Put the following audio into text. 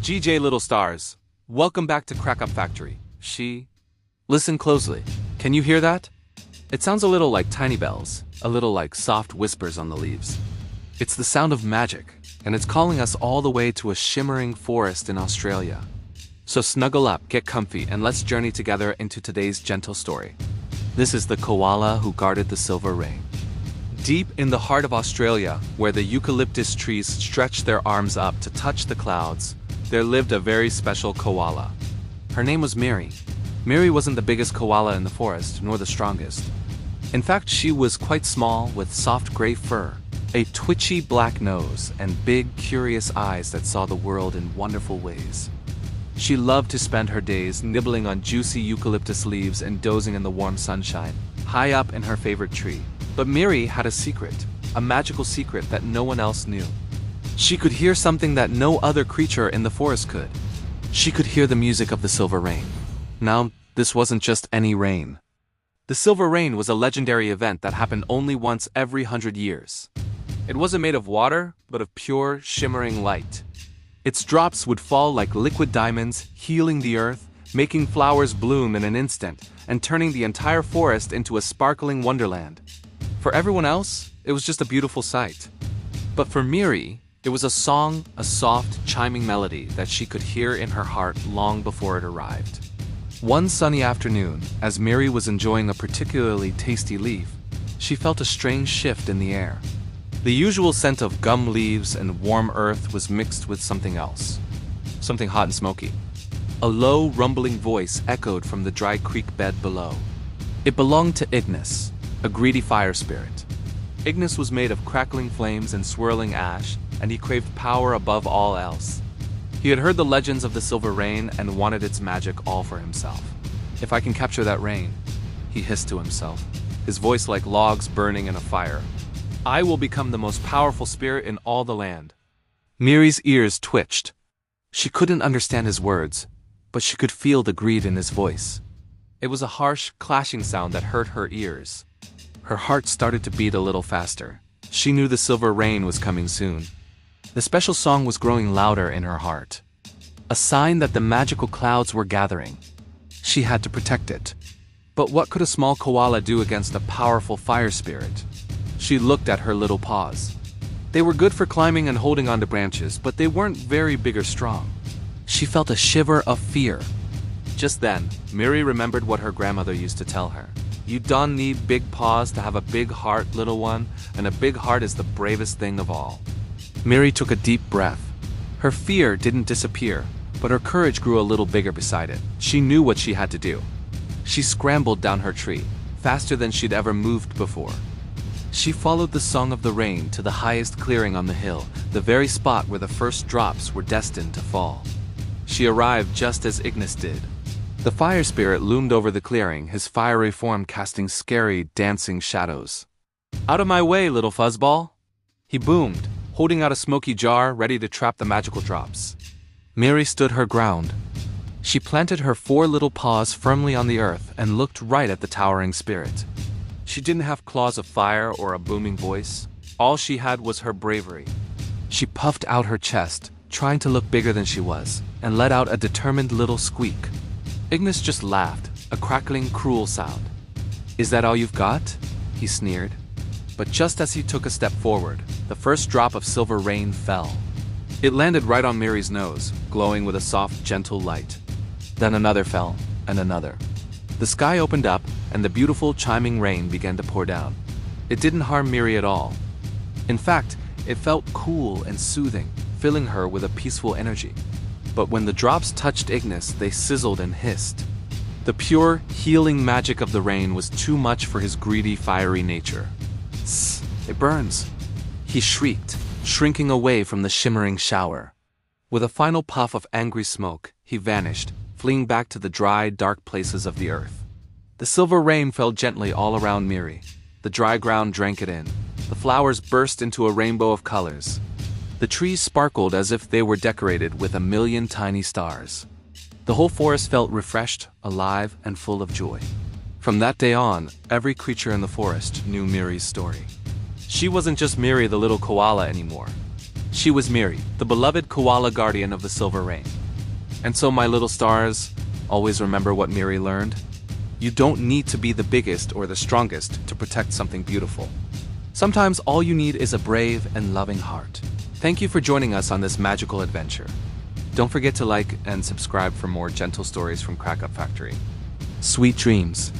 GJ Little Stars, welcome back to Crackup Factory. Listen closely. Can you hear that? It sounds a little like tiny bells, a little like soft whispers on the leaves. It's the sound of magic, and it's calling us all the way to a shimmering forest in Australia. So snuggle up, get comfy, and let's journey together into today's gentle story. This is the koala who guarded the silver rain. Deep in the heart of Australia, where the eucalyptus trees stretched their arms up to touch the clouds, there lived a very special koala. Her name was Miri. Miri wasn't the biggest koala in the forest, nor the strongest. In fact, she was quite small, with soft gray fur, a twitchy black nose, and big, curious eyes that saw the world in wonderful ways. She loved to spend her days nibbling on juicy eucalyptus leaves and dozing in the warm sunshine, high up in her favorite tree. But Miri had a secret, a magical secret that no one else knew. She could hear something that no other creature in the forest could. She could hear the music of the silver rain. Now, this wasn't just any rain. The silver rain was a legendary event that happened only once every 100 years. It wasn't made of water, but of pure, shimmering light. Its drops would fall like liquid diamonds, healing the earth, making flowers bloom in an instant, and turning the entire forest into a sparkling wonderland. For everyone else, it was just a beautiful sight. But for Miri, it was a song, a soft, chiming melody that she could hear in her heart long before it arrived. One sunny afternoon, as Miri was enjoying a particularly tasty leaf, she felt a strange shift in the air. The usual scent of gum leaves and warm earth was mixed with something else. Something hot and smoky. A low, rumbling voice echoed from the dry creek bed below. It belonged to Ignis, a greedy fire spirit. Ignis was made of crackling flames and swirling ash, and he craved power above all else. He had heard the legends of the silver rain and wanted its magic all for himself. "If I can capture that rain," he hissed to himself, his voice like logs burning in a fire, "I will become the most powerful spirit in all the land." Miri's ears twitched. She couldn't understand his words, but she could feel the greed in his voice. It was a harsh, clashing sound that hurt her ears. Her heart started to beat a little faster. She knew the silver rain was coming soon. The special song was growing louder in her heart. A sign that the magical clouds were gathering. She had to protect it. But what could a small koala do against a powerful fire spirit? She looked at her little paws. They were good for climbing and holding onto branches, but they weren't very big or strong. She felt a shiver of fear. Just then, Miri remembered what her grandmother used to tell her. "You don't need big paws to have a big heart, little one, and a big heart is the bravest thing of all." Miri took a deep breath. Her fear didn't disappear, but her courage grew a little bigger beside it. She knew what she had to do. She scrambled down her tree, faster than she'd ever moved before. She followed the song of the rain to the highest clearing on the hill, the very spot where the first drops were destined to fall. She arrived just as Ignis did. The fire spirit loomed over the clearing, his fiery form casting scary, dancing shadows. "Out of my way, little fuzzball!" he boomed, holding out a smoky jar ready to trap the magical drops. Miri stood her ground. She planted her 4 little paws firmly on the earth and looked right at the towering spirit. She didn't have claws of fire or a booming voice. All she had was her bravery. She puffed out her chest, trying to look bigger than she was, and let out a determined little squeak. Ignis just laughed, a crackling, cruel sound. "Is that all you've got?" he sneered. But just as he took a step forward, the first drop of silver rain fell. It landed right on Miri's nose, glowing with a soft, gentle light. Then another fell, and another. The sky opened up, and the beautiful, chiming rain began to pour down. It didn't harm Miri at all. In fact, it felt cool and soothing, filling her with a peaceful energy. But when the drops touched Ignis, they sizzled and hissed. The pure, healing magic of the rain was too much for his greedy, fiery nature. "Tss, it burns!" he shrieked, shrinking away from the shimmering shower. With a final puff of angry smoke, he vanished, fleeing back to the dry, dark places of the earth. The silver rain fell gently all around Miri. The dry ground drank it in. The flowers burst into a rainbow of colors. The trees sparkled as if they were decorated with 1,000,000 tiny stars. The whole forest felt refreshed, alive, and full of joy. From that day on, every creature in the forest knew Miri's story. She wasn't just Miri the little koala anymore. She was Miri, the beloved koala guardian of the silver rain. And so, my little stars, always remember what Miri learned. You don't need to be the biggest or the strongest to protect something beautiful. Sometimes all you need is a brave and loving heart. Thank you for joining us on this magical adventure. Don't forget to like and subscribe for more gentle stories from Crackup Factory. Sweet dreams.